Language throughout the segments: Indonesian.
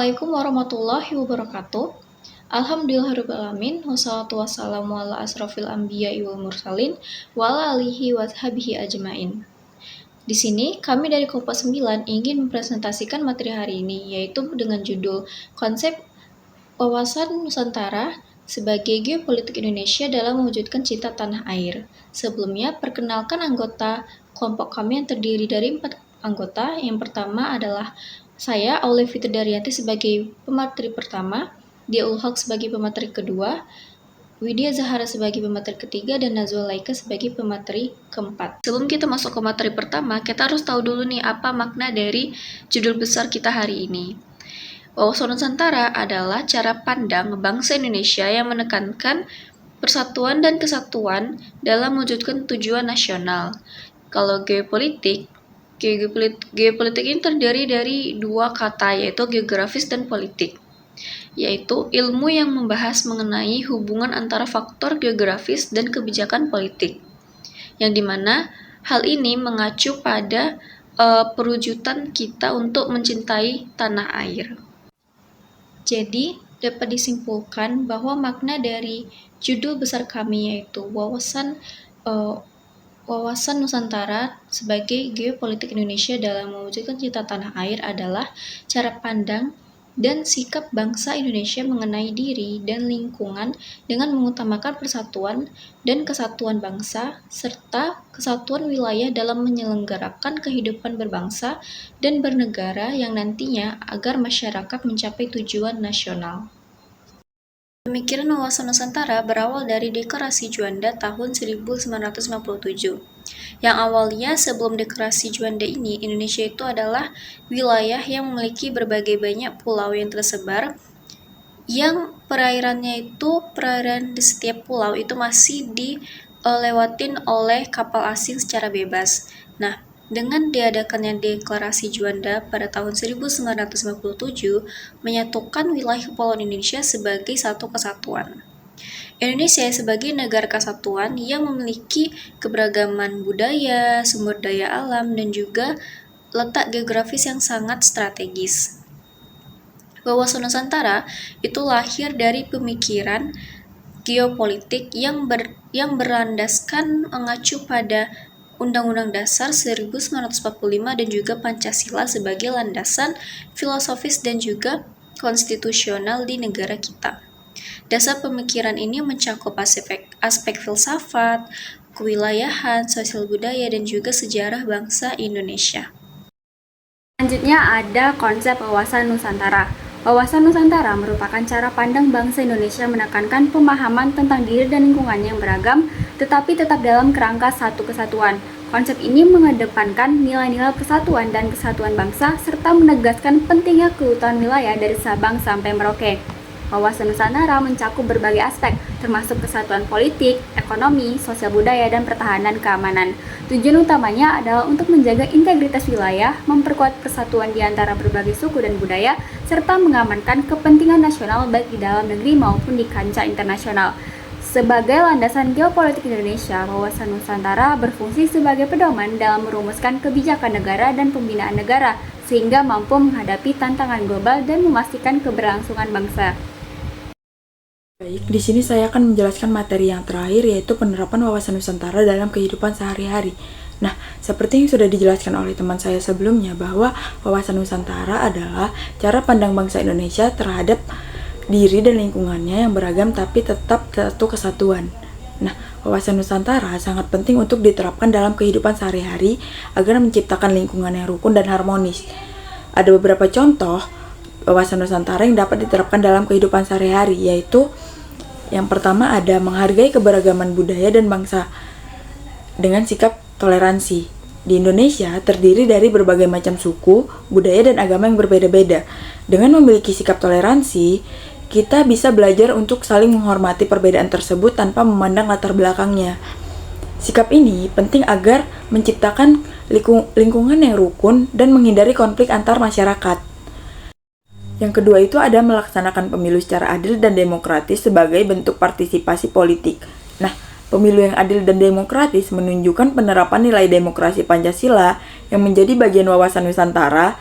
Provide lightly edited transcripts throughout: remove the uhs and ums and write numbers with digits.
Assalamualaikum warahmatullahi wabarakatuh. Alhamdulillahirrahmanirrahim. Wassalatu wassalamu ala asrofil anbiya'i wal mursalin wa ala alihi wa sahbihi ajmain. Di sini kami dari Kompas 9 ingin mempresentasikan materi hari ini, yaitu dengan judul Konsep Wawasan Nusantara sebagai Geopolitik Indonesia dalam mewujudkan Cita Tanah Air. Sebelumnya, perkenalkan anggota kelompok kami yang terdiri dari 4 anggota. Yang pertama adalah saya, Aulia Fitri Daryanti, sebagai pemateri pertama, Diaul Haq sebagai pemateri kedua, Widya Zahara sebagai pemateri ketiga, dan Nazwa Laika sebagai pemateri keempat. Sebelum kita masuk ke materi pertama, kita harus tahu dulu nih apa makna dari judul besar kita hari ini. Wawasan Nusantara adalah cara pandang bangsa Indonesia yang menekankan persatuan dan kesatuan dalam mewujudkan tujuan nasional. Kalau geopolitik ini terdiri dari dua kata, yaitu geografis dan politik, yaitu ilmu yang membahas mengenai hubungan antara faktor geografis dan kebijakan politik, yang dimana hal ini mengacu pada perwujudan kita untuk mencintai tanah air. Jadi, dapat disimpulkan bahwa makna dari judul besar kami yaitu Wawasan Nusantara sebagai Geopolitik Indonesia dalam mewujudkan Cita Tanah Air adalah cara pandang dan sikap bangsa Indonesia mengenai diri dan lingkungan dengan mengutamakan persatuan dan kesatuan bangsa serta kesatuan wilayah dalam menyelenggarakan kehidupan berbangsa dan bernegara yang nantinya agar masyarakat mencapai tujuan nasional. Pemikiran wawasan Nusantara berawal dari Deklarasi Juanda tahun 1957. Yang awalnya sebelum Deklarasi Juanda ini, Indonesia itu adalah wilayah yang memiliki berbagai banyak pulau yang tersebar, yang perairan di setiap pulau itu masih dilewatin oleh kapal asing secara bebas. Nah, dengan diadakannya Deklarasi Juanda pada tahun 1957, menyatukan wilayah Kepulauan Indonesia sebagai satu kesatuan. Indonesia sebagai negara kesatuan yang memiliki keberagaman budaya, sumber daya alam, dan juga letak geografis yang sangat strategis. Wawasan Nusantara itu lahir dari pemikiran geopolitik yang berlandaskan mengacu pada Undang-Undang Dasar 1945 dan juga Pancasila sebagai landasan filosofis dan juga konstitusional di negara kita. Dasar pemikiran ini mencakup aspek filsafat, kewilayahan, sosial budaya, dan juga sejarah bangsa Indonesia. Selanjutnya ada konsep wawasan Nusantara. Wawasan Nusantara merupakan cara pandang bangsa Indonesia menekankan pemahaman tentang diri dan lingkungannya yang beragam, tetapi tetap dalam kerangka satu kesatuan. Konsep ini mengedepankan nilai-nilai persatuan dan kesatuan bangsa, serta menegaskan pentingnya keutuhan wilayah dari Sabang sampai Merauke. Wawasan Nusantara mencakup berbagai aspek, termasuk kesatuan politik, ekonomi, sosial budaya, dan pertahanan keamanan. Tujuan utamanya adalah untuk menjaga integritas wilayah, memperkuat persatuan di antara berbagai suku dan budaya, serta mengamankan kepentingan nasional baik di dalam negeri maupun di kancah internasional. Sebagai landasan geopolitik Indonesia, wawasan Nusantara berfungsi sebagai pedoman dalam merumuskan kebijakan negara dan pembinaan negara, sehingga mampu menghadapi tantangan global dan memastikan keberlangsungan bangsa. Baik, di sini saya akan menjelaskan materi yang terakhir, yaitu penerapan wawasan Nusantara dalam kehidupan sehari-hari. Nah, seperti yang sudah dijelaskan oleh teman saya sebelumnya, bahwa wawasan Nusantara adalah cara pandang bangsa Indonesia terhadap diri dan lingkungannya yang beragam tapi tetap satu kesatuan. Nah, wawasan Nusantara sangat penting untuk diterapkan dalam kehidupan sehari-hari agar menciptakan lingkungan yang rukun dan harmonis. Ada beberapa contoh wawasan Nusantara yang dapat diterapkan dalam kehidupan sehari-hari, yaitu yang pertama ada menghargai keberagaman budaya dan bangsa dengan sikap toleransi. Di Indonesia terdiri dari berbagai macam suku, budaya, dan agama yang berbeda-beda. Dengan memiliki sikap toleransi, kita bisa belajar untuk saling menghormati perbedaan tersebut tanpa memandang latar belakangnya. Sikap ini penting agar menciptakan lingkungan yang rukun dan menghindari konflik antar masyarakat. Yang kedua itu ada melaksanakan pemilu secara adil dan demokratis sebagai bentuk partisipasi politik. Nah, pemilu yang adil dan demokratis menunjukkan penerapan nilai demokrasi Pancasila yang menjadi bagian wawasan Nusantara,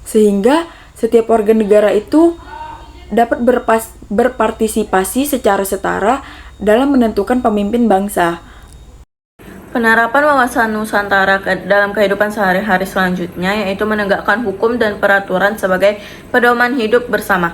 sehingga setiap warga negara itu dapat berpartisipasi secara setara dalam menentukan pemimpin bangsa. Penerapan wawasan Nusantara dalam kehidupan sehari-hari selanjutnya yaitu menegakkan hukum dan peraturan sebagai pedoman hidup bersama.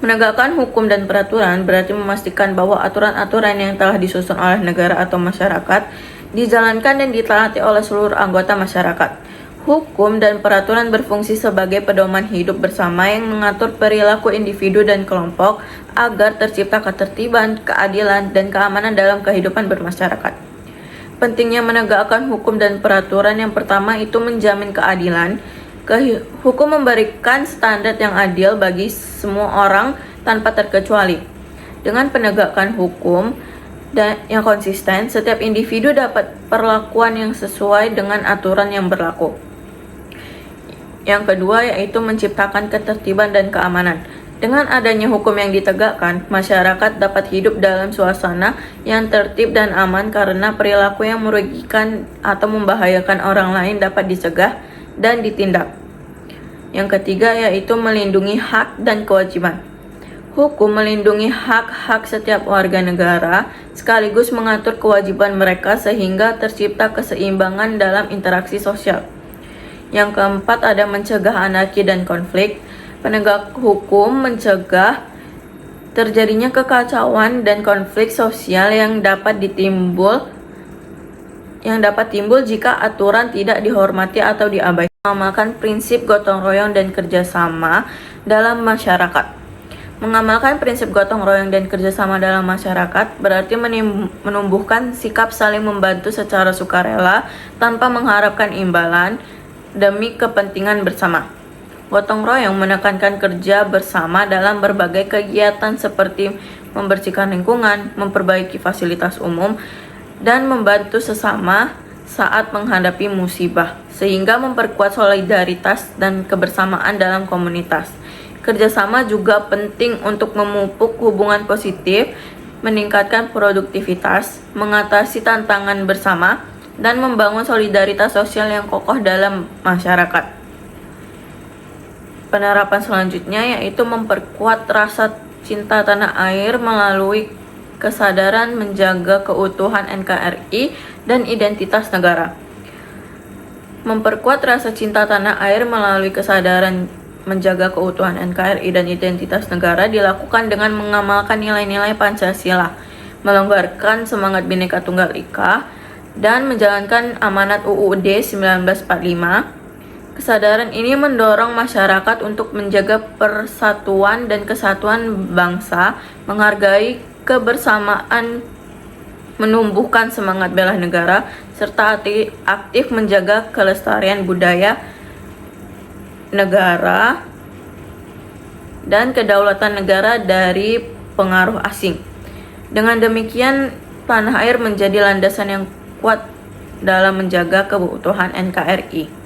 Menegakkan hukum dan peraturan berarti memastikan bahwa aturan-aturan yang telah disusun oleh negara atau masyarakat dijalankan dan ditaati oleh seluruh anggota masyarakat. Hukum dan peraturan berfungsi sebagai pedoman hidup bersama yang mengatur perilaku individu dan kelompok agar tercipta ketertiban, keadilan, dan keamanan dalam kehidupan bermasyarakat. Pentingnya menegakkan hukum dan peraturan yang pertama itu menjamin keadilan. Hukum memberikan standar yang adil bagi semua orang tanpa terkecuali. Dengan penegakan hukum dan yang konsisten, setiap individu dapat perlakuan yang sesuai dengan aturan yang berlaku. Yang kedua yaitu menciptakan ketertiban dan keamanan. Dengan adanya hukum yang ditegakkan, masyarakat dapat hidup dalam suasana yang tertib dan aman karena perilaku yang merugikan atau membahayakan orang lain dapat dicegah dan ditindak. Yang ketiga yaitu melindungi hak dan kewajiban. Hukum melindungi hak-hak setiap warga negara sekaligus mengatur kewajiban mereka sehingga tercipta keseimbangan dalam interaksi sosial. Yang keempat ada mencegah anarki dan konflik. Penegak hukum mencegah terjadinya kekacauan dan konflik sosial yang dapat timbul jika aturan tidak dihormati atau diabaikan. Mengamalkan prinsip gotong royong dan kerjasama dalam masyarakat. Mengamalkan prinsip gotong royong dan kerjasama dalam masyarakat berarti menumbuhkan sikap saling membantu secara sukarela tanpa mengharapkan imbalan demi kepentingan bersama. Gotong royong menekankan kerja bersama dalam berbagai kegiatan seperti membersihkan lingkungan, memperbaiki fasilitas umum, dan membantu sesama saat menghadapi musibah, sehingga memperkuat solidaritas dan kebersamaan dalam komunitas. Kerjasama juga penting untuk memupuk hubungan positif, meningkatkan produktivitas, mengatasi tantangan bersama, dan membangun solidaritas sosial yang kokoh dalam masyarakat. Penerapan selanjutnya yaitu memperkuat rasa cinta tanah air melalui kesadaran menjaga keutuhan NKRI dan identitas negara. Memperkuat rasa cinta tanah air melalui kesadaran menjaga keutuhan NKRI dan identitas negara dilakukan dengan mengamalkan nilai-nilai Pancasila, melonggarkan semangat Bhinneka Tunggal Ika, dan menjalankan amanat UUD 1945. Kesadaran ini mendorong masyarakat untuk menjaga persatuan dan kesatuan bangsa, menghargai kebersamaan, menumbuhkan semangat bela negara, serta aktif menjaga kelestarian budaya negara dan kedaulatan negara dari pengaruh asing. Dengan demikian, tanah air menjadi landasan yang kuat dalam menjaga keutuhan NKRI.